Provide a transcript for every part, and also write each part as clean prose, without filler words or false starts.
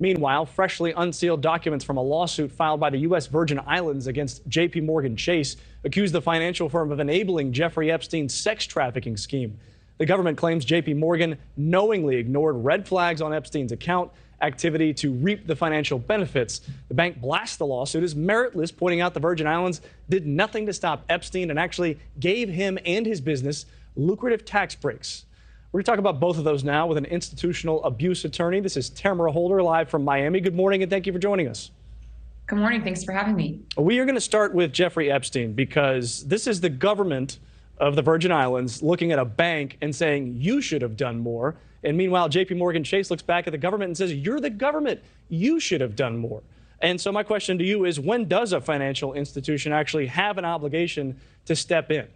Meanwhile, freshly unsealed documents from a lawsuit filed by the U.S. Virgin Islands against J.P. Chase accuse the financial firm of enabling Jeffrey Epstein's sex trafficking scheme. The government claims J.P. Morgan knowingly ignored red flags on Epstein's account activity to reap the financial benefits. The bank blasts the lawsuit as meritless, pointing out the Virgin Islands did nothing to stop Epstein and actually gave him and his business lucrative tax breaks. We're going to talk about both of those now with an institutional abuse attorney. This is Tamara Holder, live from Miami. Good morning, and thank you for joining us. Good morning. Thanks for having me. We are going to start with Jeffrey Epstein because this is the government of the Virgin Islands looking at a bank and saying, you should have done more. And meanwhile, J.P. Chase looks back at the government and says, you're the government. You should have done more. And so my question to you is, when does a financial institution actually have an obligation to step in?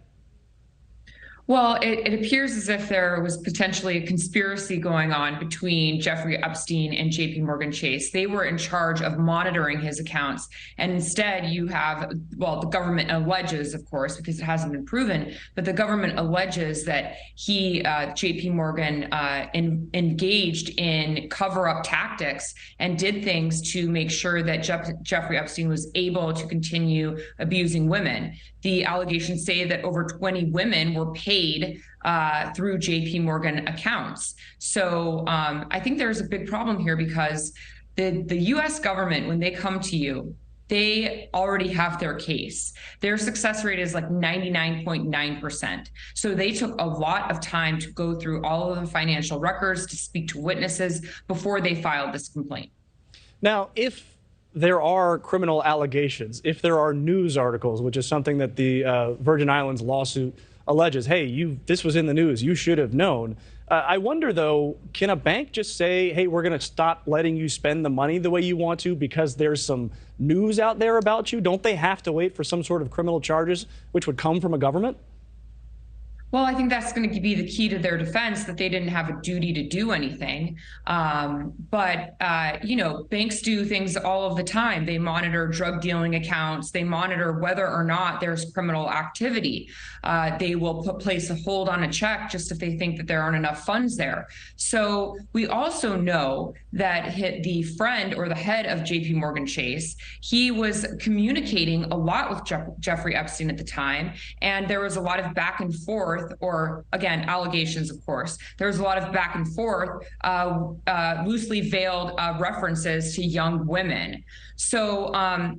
Well, it appears as if there was potentially a conspiracy going on between Jeffrey Epstein and J.P. Chase. They were in charge of monitoring his accounts. And instead you have, well, the government alleges, of course, because it hasn't been proven, but the government alleges that J.P. Morgan, engaged in cover-up tactics and did things to make sure that Jeffrey Epstein was able to continue abusing women. The allegations say that over 20 women were paid through J.P. Morgan accounts. So I think there's a big problem here because the U.S. government, when they come to you, they already have their case. Their success rate is like 99.9%. So they took a lot of time to go through all of the financial records, to speak to witnesses before they filed this complaint. Now, if there are criminal allegations, if there are news articles, which is something that the Virgin Islands lawsuit alleges, hey, this was in the news, you should have known. I wonder, though, can a bank just say, hey, we're going to stop letting you spend the money the way you want to because there's some news out there about you? Don't they have to wait for some sort of criminal charges, which would come from a government? Well, I think that's going to be the key to their defense, that they didn't have a duty to do anything. You know, banks do things all of the time. They monitor drug dealing accounts. They monitor whether or not there's criminal activity. They will place a hold on a check just if they think that there aren't enough funds there. So we also know that the friend or the head of J.P. Chase, he was communicating a lot with Jeffrey Epstein at the time, and there was a lot of back and forth, or again, allegations, of course. There was a lot of back and forth, loosely veiled references to young women. So,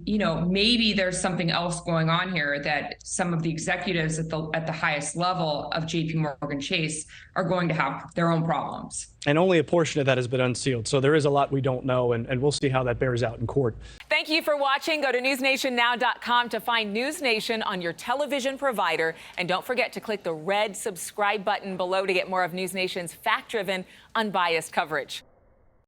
you know, maybe there's something else going on here that some of the executives at the highest level of J.P. Chase are going to have their own problems. And only a portion of that has been unsealed. So there is a lot we don't know, and we'll see how that bears out in court. Thank you for watching. Go to newsnationnow.com to find NewsNation on your television provider. And don't forget to click the red subscribe button below to get more of NewsNation's fact-driven, unbiased coverage.